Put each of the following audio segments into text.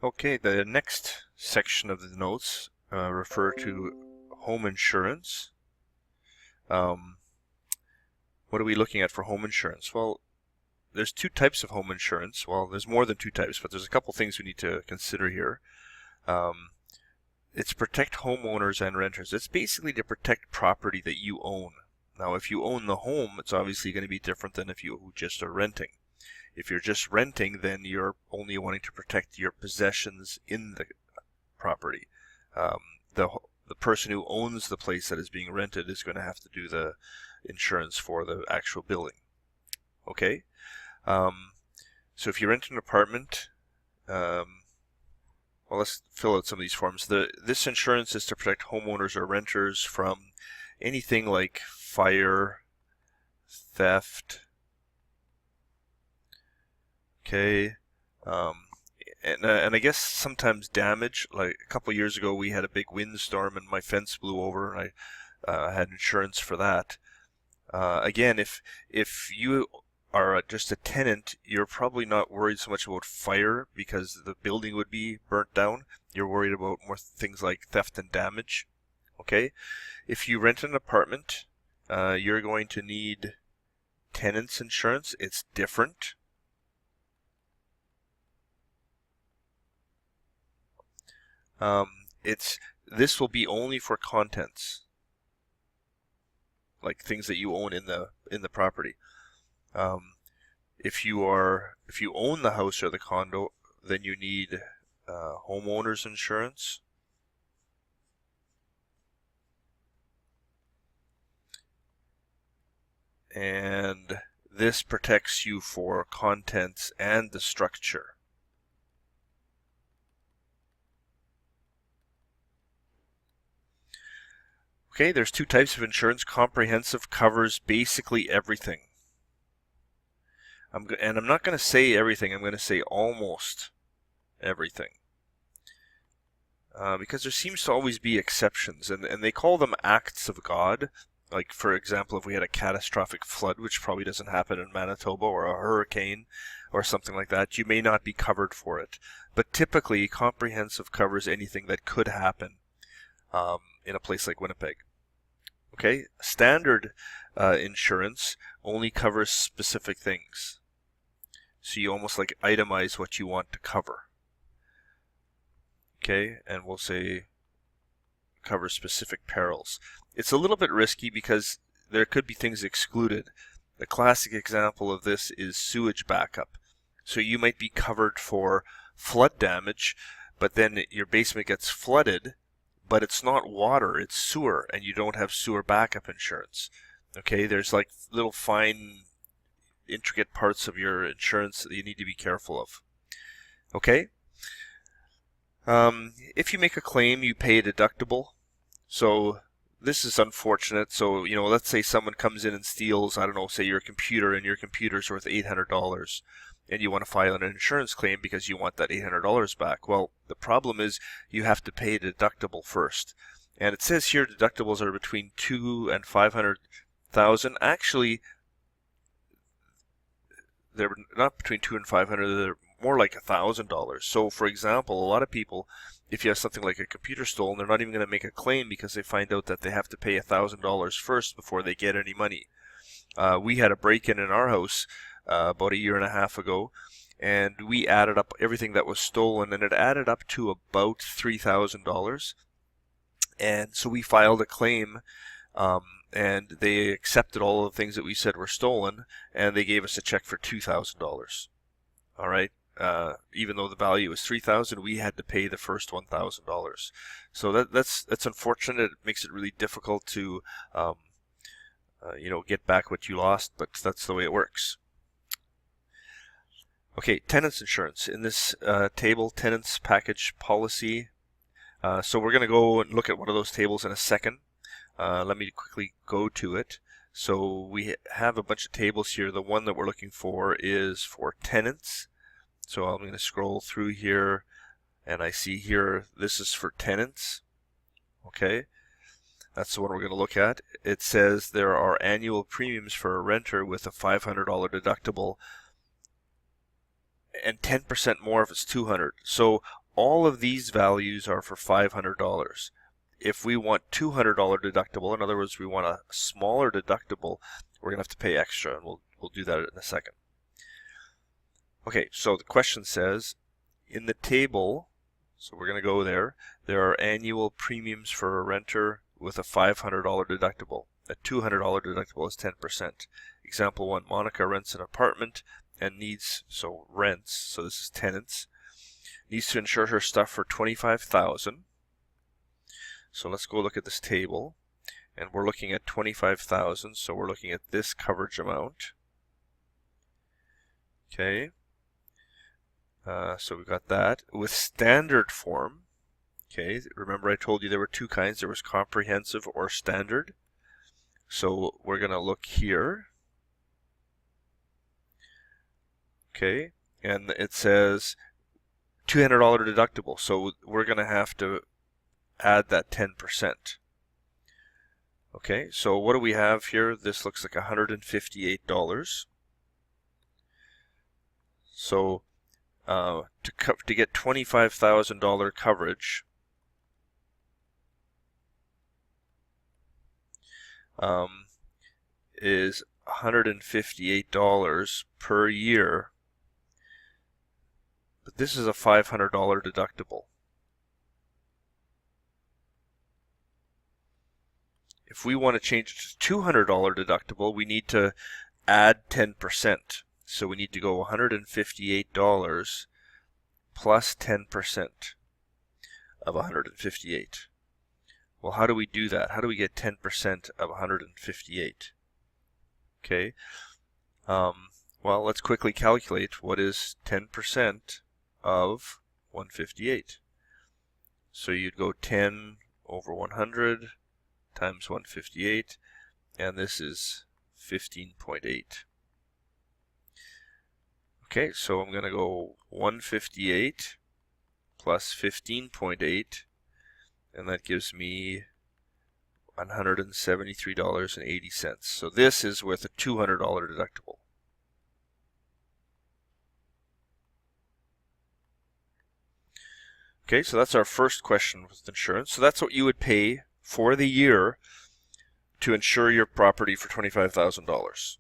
Okay, the next section of the notes refer to home insurance. What are we looking at for home insurance? Well, there's two types of home insurance. Well, there's more than two types, but there's a couple things we need to consider here. It's protect homeowners and renters. It's basically to protect property that you own. Now, if you own the home, it's obviously going to be different than if you just are renting. If you're just renting, then you're only wanting to protect your possessions in the property. The person who owns the place that is being rented is going to have to do the insurance for the actual building. Okay? So if you rent an apartment, well, let's fill out some of these forms. This insurance is to protect homeowners or renters from anything like fire, theft, okay, and I guess sometimes damage. Like a couple years ago, we had a big windstorm and my fence blew over, and I had insurance for that. Again, if you are just a tenant, you're probably not worried so much about fire because the building would be burnt down. You're worried about more things like theft and damage. Okay, if you rent an apartment, you're going to need tenants insurance. It's different. This will be only for contents, like things that you own in the property. If you own the house or the condo, then you need homeowners insurance. And this protects you for contents and the structure. Okay, there's two types of insurance. Comprehensive covers basically everything. I'm not going to say everything. I'm going to say almost everything. Because there seems to always be exceptions, and they call them acts of God. Like, for example, if we had a catastrophic flood, which probably doesn't happen in Manitoba, or a hurricane, or something like that, you may not be covered for it. But typically, comprehensive covers anything that could happen in a place like Winnipeg. Okay, standard insurance only covers specific things. So you almost like itemize what you want to cover. Okay, and we'll say cover specific perils. It's a little bit risky because there could be things excluded. The classic example of this is sewage backup. So you might be covered for flood damage, but then your basement gets flooded, but it's not water, it's sewer, and you don't have sewer backup insurance. Okay, there's like little fine, intricate parts of your insurance that you need to be careful of. Okay? If you make a claim, you pay a deductible. So this is unfortunate. So, let's say someone comes in and steals, I don't know, say your computer, and your computer's worth $800. And you want to file an insurance claim because you want that $800 back. Well, the problem is you have to pay a deductible first. And it says here deductibles are between $200,000 and $500,000. Actually, they're not between $200,000 and $500,000. They're more like $1,000. So, for example, a lot of people, if you have something like a computer stolen, they're not even going to make a claim because they find out that they have to pay $1,000 first before they get any money. We had a break-in our house about a year and a half ago, and we added up everything that was stolen, and it added up to about $3,000. And so we filed a claim, and they accepted all of the things that we said were stolen, and they gave us a check for $2,000. All right. Even though the value was $3,000, we had to pay the first $1,000. So that's unfortunate. It makes it really difficult to get back what you lost, but that's the way it works. Okay, tenants insurance. In this table, tenants package policy. So we're going to go and look at one of those tables in a second. Let me quickly go to it. So we have a bunch of tables here. The one that we're looking for is for tenants. So I'm going to scroll through here, and I see here this is for tenants. Okay, that's the one we're going to look at. It says there are annual premiums for a renter with a $500 deductible and 10% more if it's $200. So all of these values are for $500. If we want $200 deductible, in other words, we want a smaller deductible, we're going to have to pay extra, and we'll do that in a second. Okay, so the question says, in the table, so we're going to go there are annual premiums for a renter with a $500 deductible. A $200 deductible is 10%. Example 1, Monica rents an apartment and rents, so this is tenants, needs to insure her stuff for $25,000. So let's go look at this table, and we're looking at $25,000, so we're looking at this coverage amount. Okay, so we got that. With standard form, okay, remember I told you there were two kinds, there was comprehensive or standard. So we're going to look here. Okay, and it says $200 deductible, so we're going to have to add that 10%. Okay, so what do we have here? This looks like $158. So to get $25,000 coverage, is $158 per year, but this is a $500 deductible. If we want to change it to $200 deductible, we need to add 10%. So we need to go $158 plus 10% of $158. Well, how do we do that? How do we get 10% of 158? Okay. Well, let's quickly calculate what is 10% of 158. So you'd go 10 over 100 times 158, and this is 15.8. Okay, so I'm going to go 158 plus 15.8, and that gives me $173.80. So this is with a $200 deductible. Okay, so that's our first question with insurance. So that's what you would pay for the year to insure your property for $25,000.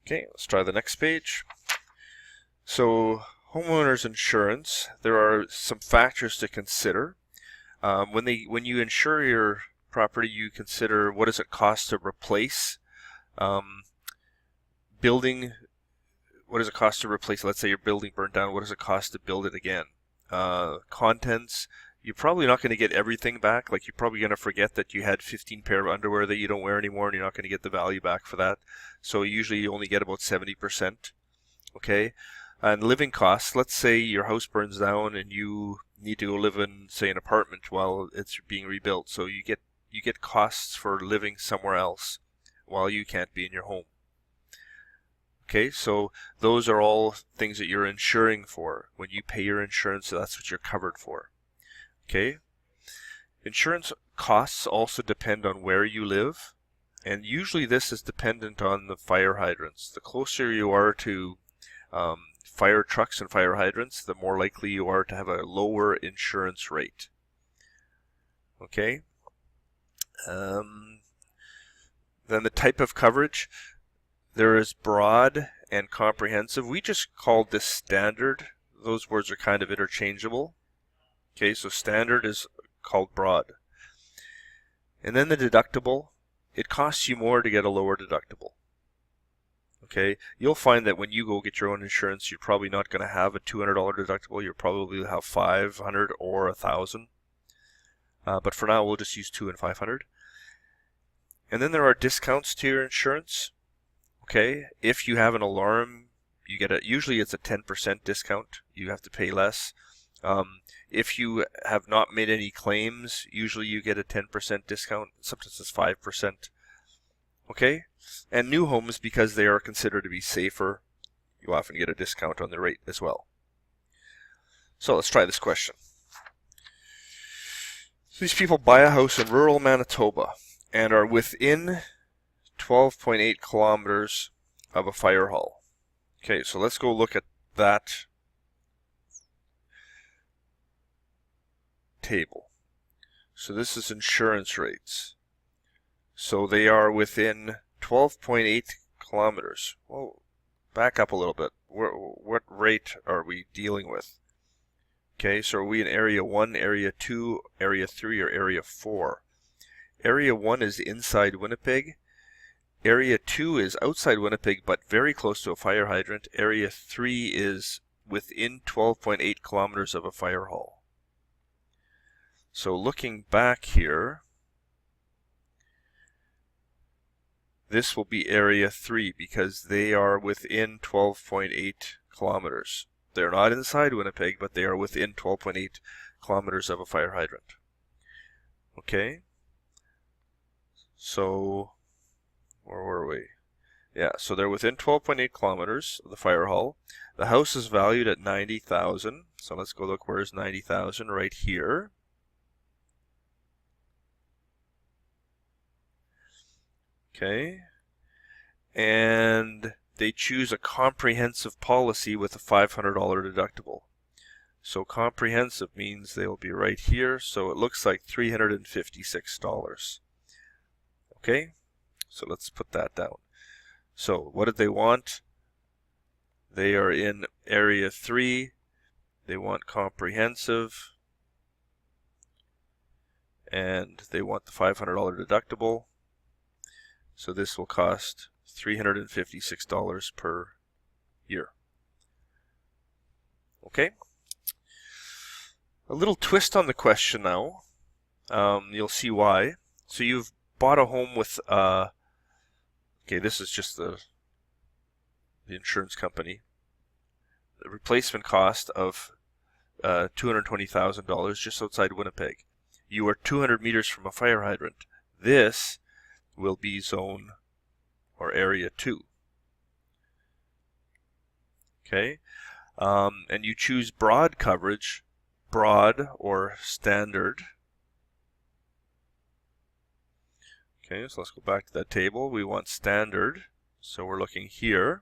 Okay, let's try the next page. So homeowners insurance, there are some factors to consider. When you insure your property, you consider what does it cost to replace building. What does it cost to replace? Let's say your building burned down. What does it cost to build it again? Contents. You're probably not going to get everything back. Like, you're probably going to forget that you had 15 pair of underwear that you don't wear anymore, and you're not going to get the value back for that. So usually you only get about 70%. Okay. And living costs. Let's say your house burns down and you need to go live in, say, an apartment while it's being rebuilt. So you get costs for living somewhere else while you can't be in your home. Okay, so those are all things that you're insuring for. When you pay your insurance, that's what you're covered for. Okay, insurance costs also depend on where you live, and usually this is dependent on the fire hydrants. The closer you are to fire trucks and fire hydrants, the more likely you are to have a lower insurance rate. Okay, then the type of coverage. There is broad and comprehensive. We just called this standard. Those words are kind of interchangeable. Okay, so standard is called broad. And then the deductible. It costs you more to get a lower deductible. Okay, you'll find that when you go get your own insurance, you're probably not going to have a $200 deductible. You'll probably have $500 or $1,000. But for now, we'll just use $200 and $500. And then there are discounts to your insurance. Okay, if you have an alarm, you get usually it's a 10% discount. You have to pay less. If you have not made any claims, usually you get a 10% discount. Sometimes it's 5%. Okay, and new homes, because they are considered to be safer, you often get a discount on the rate as well. So let's try this question. These people buy a house in rural Manitoba and are within 12.8 kilometers of a fire hall. Okay, so let's go look at that table. So this is insurance rates. So they are within 12.8 kilometers. Well, back up a little bit. What rate are we dealing with? Okay, so are we in Area 1, Area 2, Area 3, or Area 4? Area 1 is inside Winnipeg. Area 2 is outside Winnipeg, but very close to a fire hydrant. Area 3 is within 12.8 kilometers of a fire hall. So looking back here, this will be Area 3 because they are within 12.8 kilometers. They're not inside Winnipeg, but they are within 12.8 kilometers of a fire hydrant. Okay? So, where were we? Yeah, so they're within 12.8 kilometers of the fire hall. The house is valued at $90,000. So let's go look, where's $90,000? Right here. Okay. And they choose a comprehensive policy with a $500 deductible. So comprehensive means they will be right here. So it looks like $356. Okay, so let's put that down. So what did they want? They are in Area 3. They want comprehensive. And they want the $500 deductible. So this will cost $356 per year. Okay. A little twist on the question now. You'll see why. So you've bought a home with, okay, this is just the insurance company. The replacement cost of $220,000 just outside Winnipeg. You are 200 meters from a fire hydrant. This will be zone or Area 2. Okay, and you choose broad coverage, broad or standard. Okay, so let's go back to that table. We want standard, so we're looking here.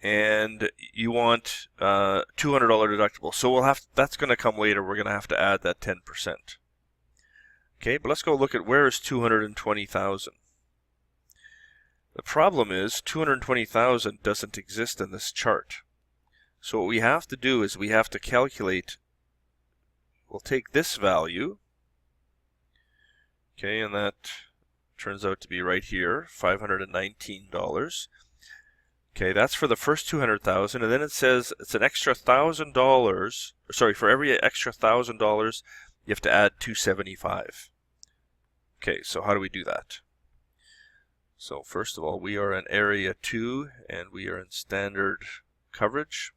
And you want $200 deductible. So we'll have to, that's going to come later. We're going to have to add that 10%. Okay, but let's go look at where is $220,000. The problem is $220,000 doesn't exist in this chart. So what we have to do is we have to calculate, we'll take this value, okay, and that turns out to be right here, $519. Okay, that's for the first $200,000, and then it says it's an extra $1,000. Sorry, for every extra $1,000, you have to add $275. Okay, so how do we do that? So first of all, we are in Area 2, and we are in standard coverage,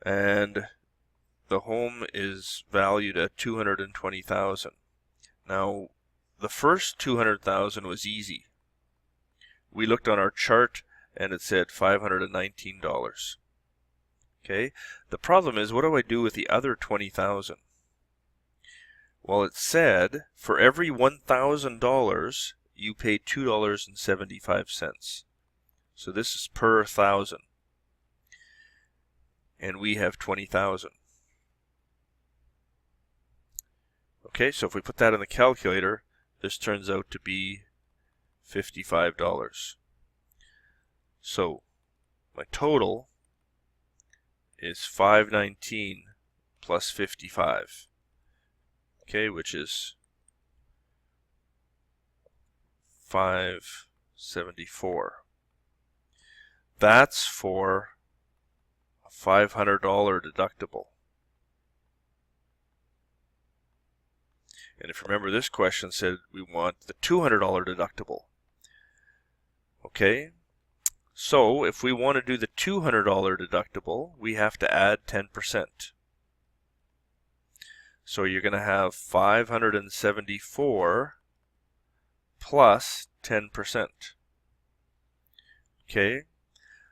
and the home is valued at $220,000. Now, the first $200,000 was easy. We looked on our chart, and it said $519. Okay, the problem is, what do I do with the other $20,000? Well, it said for every $1,000 you pay $2.75. So this is per 1,000, and we have 20,000. Okay, so if we put that in the calculator, this turns out to be $55. So my total is $519 plus $55, okay, which is $574. That's for a $500 deductible. And if you remember, this question said we want the $200 deductible. Okay, so if we want to do the $200 deductible, we have to add 10%. So you're going to have $574 plus 10%. Okay,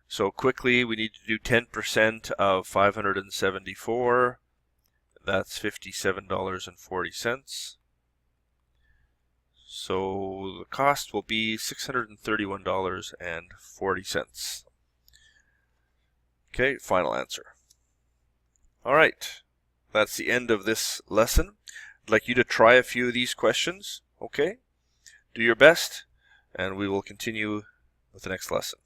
so quickly we need to do 10% of 574. That's $57.40. So the cost will be $631.40. Okay, final answer. All right. that's the end of this lesson. I'd like you to try a few of these questions, okay? Do your best, and we will continue with the next lesson.